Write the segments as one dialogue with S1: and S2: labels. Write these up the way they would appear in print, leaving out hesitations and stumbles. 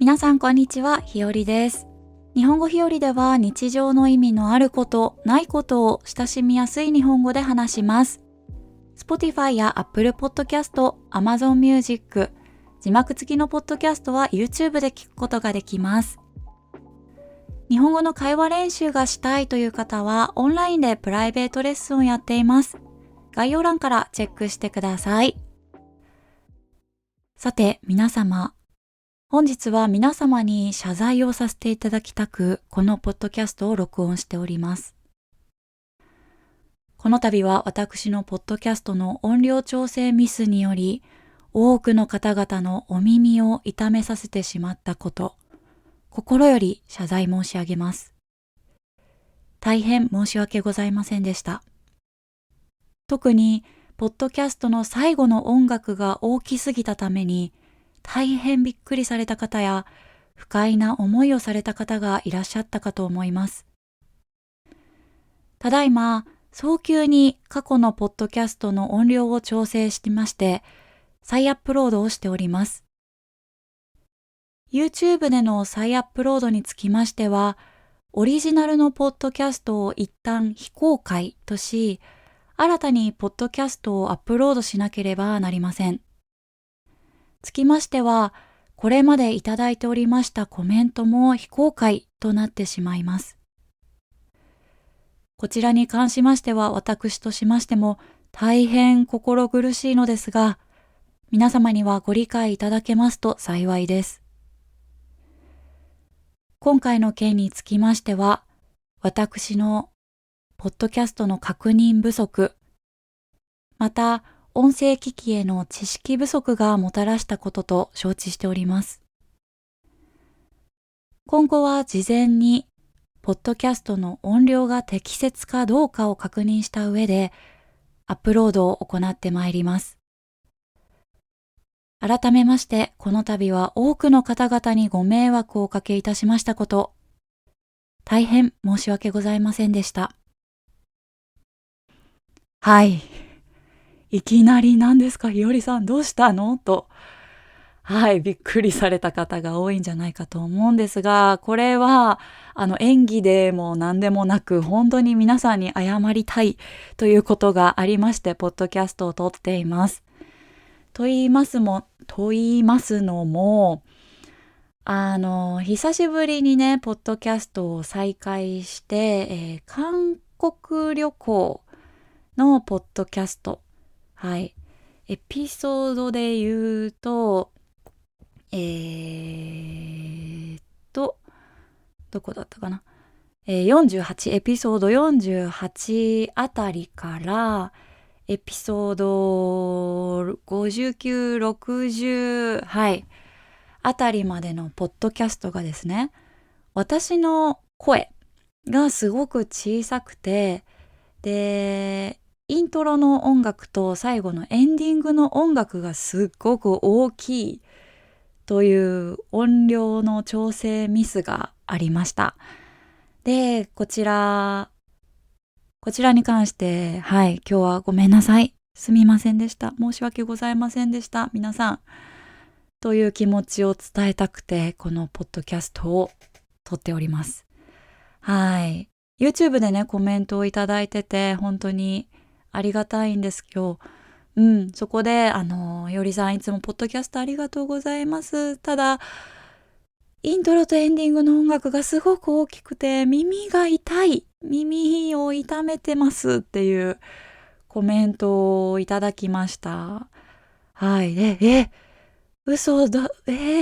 S1: 皆さんこんにちは、ひよりです。日本語ひよりでは日常の意味のあること、ないことを親しみやすい日本語で話します。Spotify や Apple Podcast、Amazon Music、字幕付きのポッドキャストは YouTube で聞くことができます。日本語の会話練習がしたいという方はオンラインでプライベートレッスンをやっています。概要欄からチェックしてください。さて皆様、本日は皆様に謝罪をさせていただきたく、このポッドキャストを録音しております。この度は私のポッドキャストの音量調整ミスにより、多くの方々のお耳を痛めさせてしまったこと、心より謝罪申し上げます。大変申し訳ございませんでした。特に、ポッドキャストの最後の音楽が大きすぎたために、大変びっくりされた方や不快な思いをされた方がいらっしゃったかと思います。ただいま早急に過去のポッドキャストの音量を調整してまして再アップロードをしております。YouTube での再アップロードにつきましてはオリジナルのポッドキャストを一旦非公開とし新たにポッドキャストをアップロードしなければなりません。つきましては、これまでいただいておりましたコメントも非公開となってしまいます。こちらに関しましては私としましても大変心苦しいのですが、皆様にはご理解いただけますと幸いです。今回の件につきましては、私のポッドキャストの確認不足、また、音声機器への知識不足がもたらしたことと承知しております。今後は事前に、ポッドキャストの音量が適切かどうかを確認した上で、アップロードを行ってまいります。改めまして、この度は多くの方々にご迷惑をおかけいたしましたこと、大変申し訳ございませんでした。はい。いきなり何ですか、ひよりさんどうしたのと、びっくりされた方が多いんじゃないかと思うんですが、これは演技でも何でもなく、本当に皆さんに謝りたいということがありまして、ポッドキャストを撮っています。と言いますのも、久しぶりにね、ポッドキャストを再開して、韓国旅行のポッドキャスト、エピソードで言うと、どこだったかな、48、エピソード48あたりから、エピソード59、60、あたりまでのポッドキャストがですね、私の声がすごく小さくて、で、イントロの音楽と最後のエンディングの音楽がすっごく大きいという音量の調整ミスがありました。で、こちらに関して、今日はごめんなさい。すみませんでした。申し訳ございませんでした。皆さん。という気持ちを伝えたくて、このポッドキャストを撮っております。YouTube でね、コメントをいただいてて、本当にありがたいんです今日。そこで、よりさんいつもポッドキャストありがとうございます。ただ、イントロとエンディングの音楽がすごく大きくて、耳が痛い。耳を痛めてますっていうコメントをいただきました。で、嘘だ、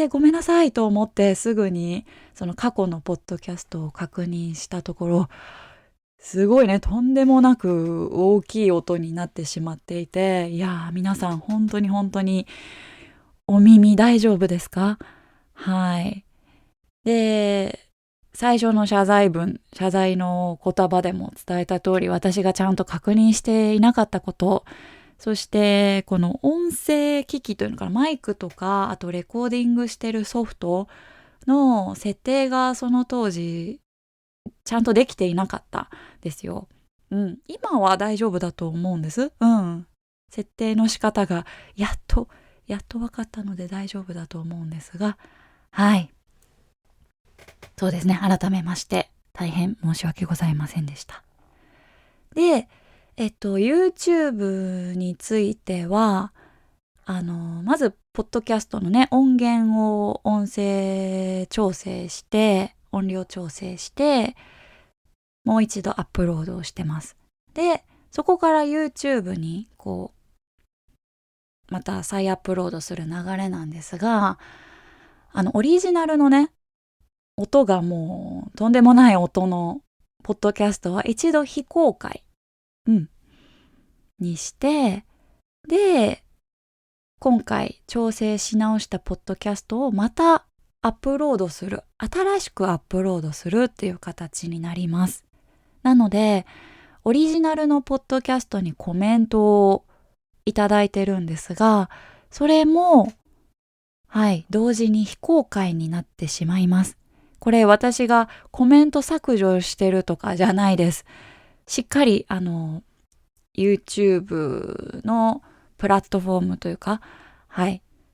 S1: ごめんなさいと思ってすぐにその過去のポッドキャストを確認したところ、すごいね、とんでもなく大きい音になってしまっていて、いやー皆さん本当にお耳大丈夫ですか？で、最初の謝罪の言葉でも伝えた通り、私がちゃんと確認していなかったこと、そしてこの音声機器というのかな、マイクとか、あとレコーディングしてるソフトの設定がその当時ちゃんとできていなかったですよ。今は大丈夫だと思うんです。設定の仕方がやっと分かったので大丈夫だと思うんですが、そうですね。改めまして、大変申し訳ございませんでした。で、YouTube については、まず、ポッドキャストのね、音源を音声調整して、音量調整して、もう一度アップロードをしてます。で、そこから YouTube に、また再アップロードする流れなんですが、オリジナルのね、音がもう、とんでもない音の、ポッドキャストは一度非公開、にして、で、今回調整し直したポッドキャストをまたアップロードする、新しくアップロードするっていう形になります。なので、オリジナルのポッドキャストにコメントをいただいてるんですが、それも、同時に非公開になってしまいます。これ私がコメント削除してるとかじゃないです。しっかりYouTube のプラットフォームというか、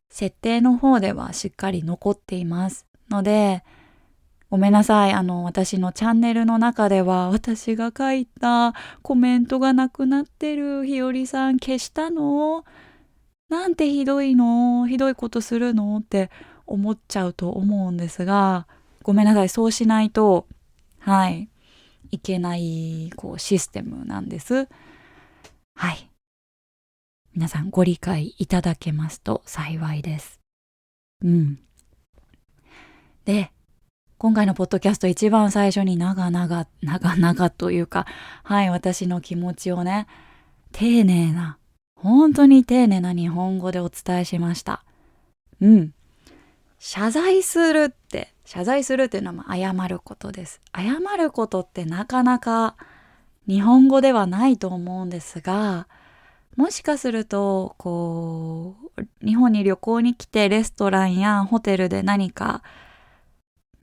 S1: 設定の方ではしっかり残っていますので、ごめんなさい。私のチャンネルの中では、私が書いたコメントがなくなってる。ひよりさん消したの？なんてひどいの？ひどいことするの？って思っちゃうと思うんですが、ごめんなさい。そうしないと、いけない、システムなんです。皆さんご理解いただけますと幸いです。で、今回のポッドキャスト一番最初に長々というか、私の気持ちをね、本当に丁寧な日本語でお伝えしました。謝罪するっていうのは謝ることです。謝ることってなかなか日本語ではないと思うんですが、もしかすると、日本に旅行に来てレストランやホテルで何か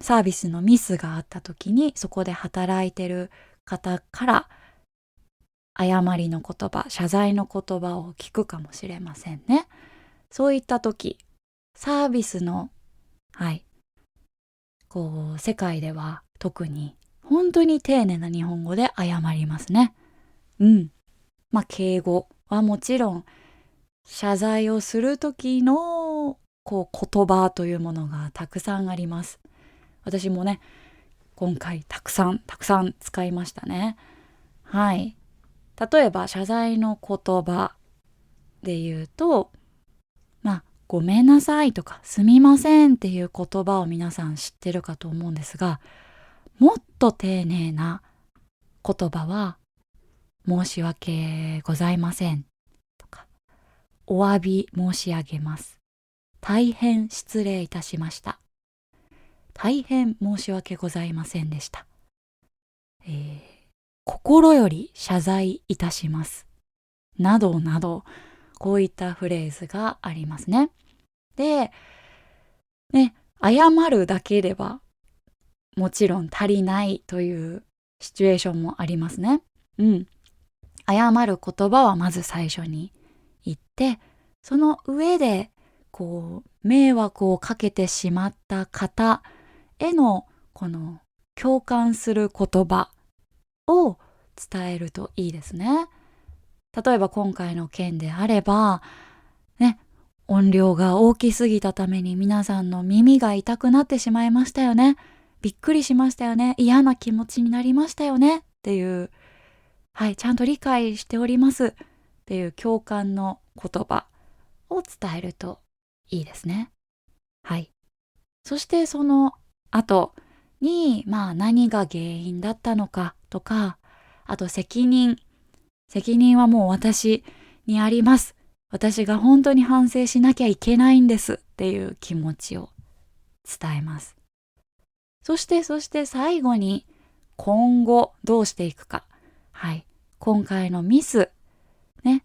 S1: サービスのミスがあった時に、そこで働いてる方から謝りの言葉、謝罪の言葉を聞くかもしれませんね。そういった時、サービスの、世界では特に本当に丁寧な日本語で謝りますね。敬語はもちろん、謝罪をする時の言葉というものがたくさんあります。私もね、今回たくさん使いましたね。例えば謝罪の言葉で言うと、ごめんなさいとかすみませんっていう言葉を皆さん知ってるかと思うんですが、もっと丁寧な言葉は申し訳ございませんとか、お詫び申し上げます。大変失礼いたしました。大変申し訳ございませんでした。心より謝罪いたします。などなど、こういったフレーズがありますね。で、謝るだけではもちろん足りないというシチュエーションもありますね。謝る言葉はまず最初に言って、その上で迷惑をかけてしまった方へのこの共感する言葉を伝えるといいですね。例えば今回の件であれば、音量が大きすぎたために皆さんの耳が痛くなってしまいましたよね。びっくりしましたよね。嫌な気持ちになりましたよね。っていう、ちゃんと理解しておりますっていう共感の言葉を伝えるといいですね。そしてその後に、何が原因だったのかとか、あと責任はもう私にあります。私が本当に反省しなきゃいけないんですっていう気持ちを伝えます。そして最後に今後どうしていくか。今回のミス、間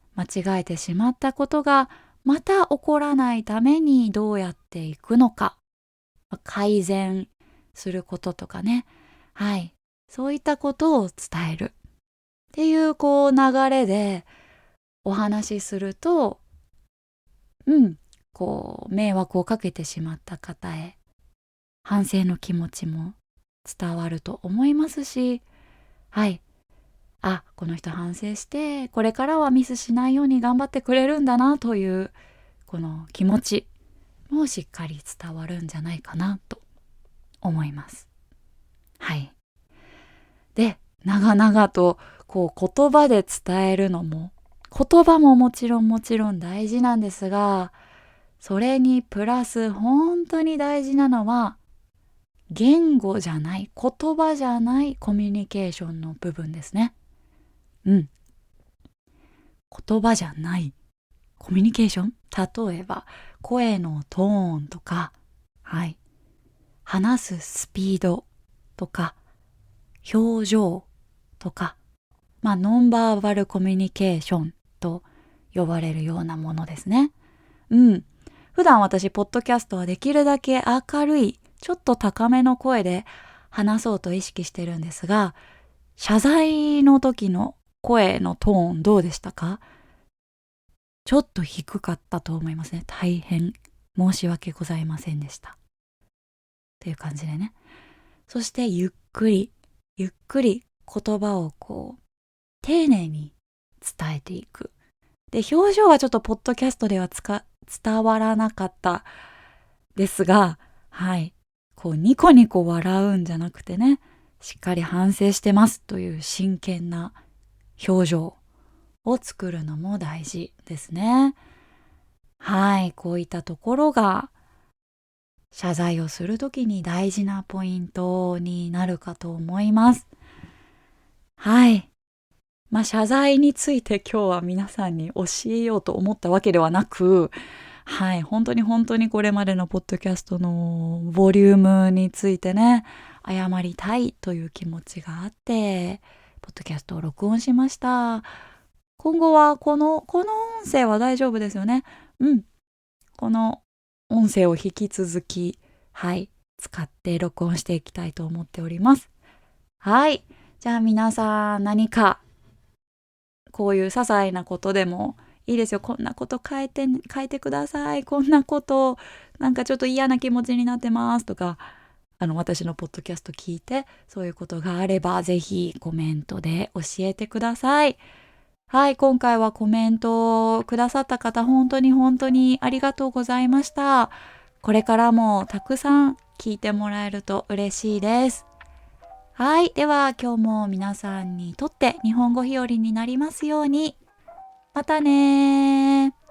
S1: 違えてしまったことがまた起こらないためにどうやっていくのか。改善することとかね。そういったことを伝える。っていう流れでお話しすると、迷惑をかけてしまった方へ反省の気持ちも伝わると思いますし、はい。あ、この人反省して、これからはミスしないように頑張ってくれるんだなという、この気持ちもしっかり伝わるんじゃないかなと思います。はい。で、長々とこう言葉で伝えるのも、言葉ももちろん大事なんですが、それにプラス本当に大事なのは、言語じゃない、言葉じゃないコミュニケーションの部分ですね。うん。言葉じゃないコミュニケーション、例えば声のトーンとか、はい。話すスピードとか、表情とか、ノンバーバルコミュニケーションと呼ばれるようなものですね。うん。普段私、ポッドキャストはできるだけ明るい、ちょっと高めの声で話そうと意識してるんですが、謝罪の時の声のトーンどうでしたか？ちょっと低かったと思いますね。大変申し訳ございませんでした。という感じでね。そしてゆっくり言葉をこう丁寧に伝えていく。で、表情はちょっとポッドキャストでは伝わらなかったですが、はい。こうニコニコ笑うんじゃなくてね、しっかり反省してますという真剣な表情を作るのも大事ですね。はい。こういったところが謝罪をするときに大事なポイントになるかと思います。はい。謝罪について今日は皆さんに教えようと思ったわけではなく、はい、本当にこれまでのポッドキャストのボリュームについてね、謝りたいという気持ちがあって、ポッドキャストを録音しました。今後はこの音声は大丈夫ですよね。うん。この音声を引き続き、はい、使って録音していきたいと思っております。はい。じゃあ皆さん何かこういう些細なことでもいいですよ。こんなこと書いてください。こんなことなんかちょっと嫌な気持ちになってますとか、私のポッドキャスト聞いてそういうことがあればぜひコメントで教えてください。はい、今回はコメントをくださった方本当にありがとうございました。これからもたくさん聞いてもらえると嬉しいです。はい。では今日も皆さんにとって日本語日和になりますように。またねー。